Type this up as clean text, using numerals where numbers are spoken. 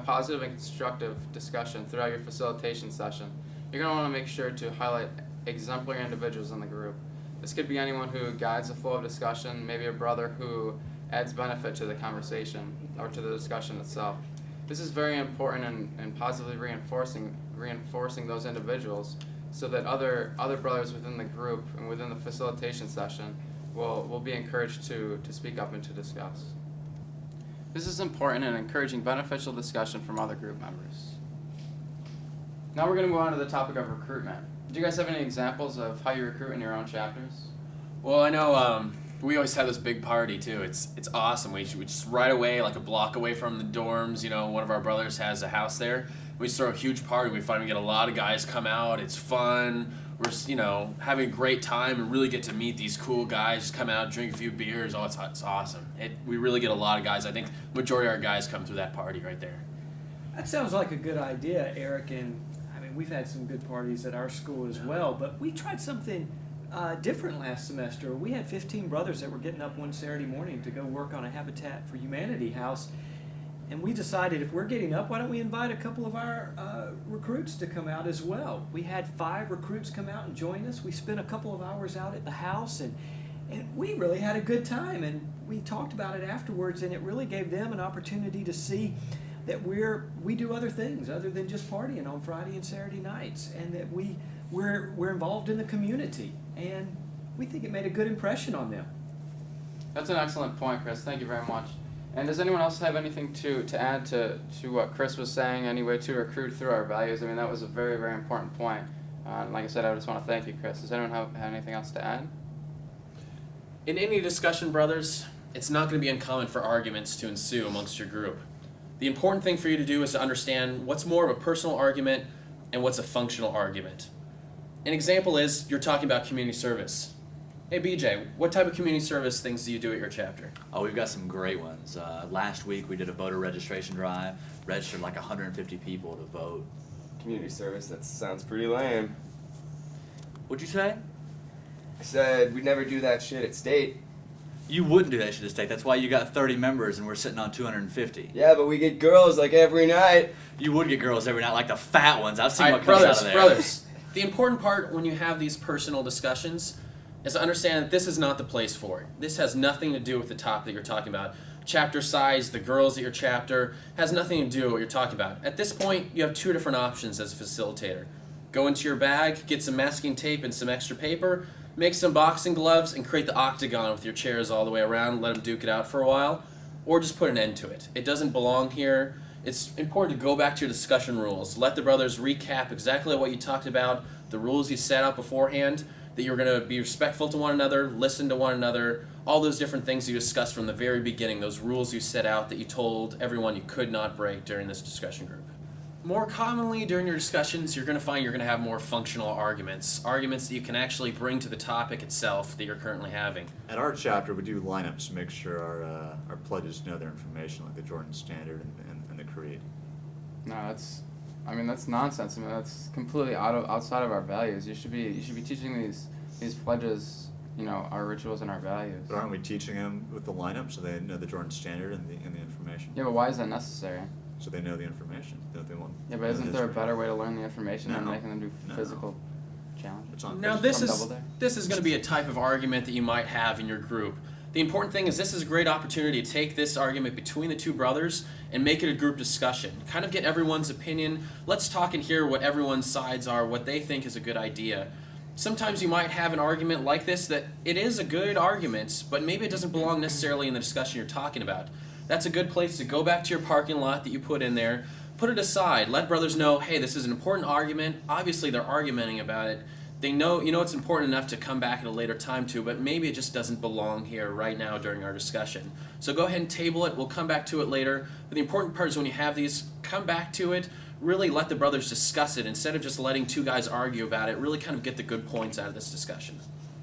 positive and constructive discussion throughout your facilitation session, you're going to want to make sure to highlight exemplary individuals in the group. This could be anyone who guides the flow of discussion, maybe a brother who adds benefit to the conversation or to the discussion itself. This is very important in positively reinforcing those individuals so that other brothers within the group and within the facilitation session will be encouraged to speak up and to discuss. This is important in encouraging beneficial discussion from other group members. Now we're going to move on to the topic of recruitment. Do you guys have any examples of how you recruit in your own chapters? Well, I know we always have this big party too. It's awesome. We just right away, like a block away from the dorms, one of our brothers has a house there. We just throw a huge party. We find we get a lot of guys come out. It's fun. We're just, having a great time and really get to meet these cool guys. Just come out, drink a few beers. Oh, it's awesome. We really get a lot of guys. I think the majority of our guys come through that party right there. That sounds like a good idea, Eric. And we've had some good parties at our school as well. But we tried something different last semester. We had 15 brothers that were getting up one Saturday morning to go work on a Habitat for Humanity house. And we decided if we're getting up, why don't we invite a couple of our recruits to come out as well. We had 5 recruits come out and join us. We spent a couple of hours out at the house, and we really had a good time. And we talked about it afterwards, and it really gave them an opportunity to see that we do other things other than just partying on Friday and Saturday nights, and that we're involved in the community. And we think it made a good impression on them. That's an excellent point, Chris. Thank you very much. And does anyone else have anything to add to what Chris was saying, any way to recruit through our values? That was a very, very important point. Like I said, I just want to thank you, Chris. Does anyone have anything else to add? In any discussion, brothers, it's not going to be uncommon for arguments to ensue amongst your group. The important thing for you to do is to understand what's more of a personal argument and what's a functional argument. An example is you're talking about community service. Hey BJ, what type of community service things do you do at your chapter? Oh, we've got some great ones. Last week we did a voter registration drive, registered like 150 people to vote. Community service, that sounds pretty lame. What'd you say? I said we'd never do that shit at state. You wouldn't do that shit at stake. That's why you got 30 members and we're sitting on 250. Yeah, but we get girls like every night. You would get girls every night, like the fat ones. I've seen All what right, comes brothers, out of there. brothers. The important part when you have these personal discussions is to understand that this is not the place for it. This has nothing to do with the topic that you're talking about. Chapter size, the girls at your chapter, has nothing to do with what you're talking about. At this point, you have 2 different options as a facilitator. Go into your bag, get some masking tape and some extra paper, make some boxing gloves, and create the octagon with your chairs all the way around, let them duke it out for a while, or just put an end to it. It doesn't belong here. It's important to go back to your discussion rules. Let the brothers recap exactly what you talked about, the rules you set out beforehand, that you're going to be respectful to one another, listen to one another, all those different things you discussed from the very beginning, those rules you set out that you told everyone you could not break during this discussion group. More commonly during your discussions, you're going to find you're going to have more functional arguments that you can actually bring to the topic itself that you're currently having. At our chapter, we do lineups to make sure our pledges know their information, like the Jordan Standard and the Creed. No, that's nonsense. That's completely outside of our values. You should be teaching these pledges, our rituals and our values. But aren't we teaching them with the lineup so they know the Jordan Standard and the information? Yeah, but why is that necessary? So they know the information. Don't they want? Yeah, but isn't there a better way to learn the information than No. making them do No. physical challenge? It's on Now physical. this is going to be a type of argument that you might have in your group. The important thing is this is a great opportunity to take this argument between the 2 brothers and make it a group discussion. Kind of get everyone's opinion. Let's talk and hear what everyone's sides are, what they think is a good idea. Sometimes you might have an argument like this that it is a good argument, but maybe it doesn't belong necessarily in the discussion you're talking about. That's a good place to go back to your parking lot that you put in there, put it aside, let brothers know, hey, this is an important argument. Obviously they're arguing about it. They know, it's important enough to come back at a later time to, but maybe it just doesn't belong here right now during our discussion. So go ahead and table it. We'll come back to it later. But the important part is when you have these, come back to it. Really let the brothers discuss it instead of just letting 2 guys argue about it. Really kind of get the good points out of this discussion.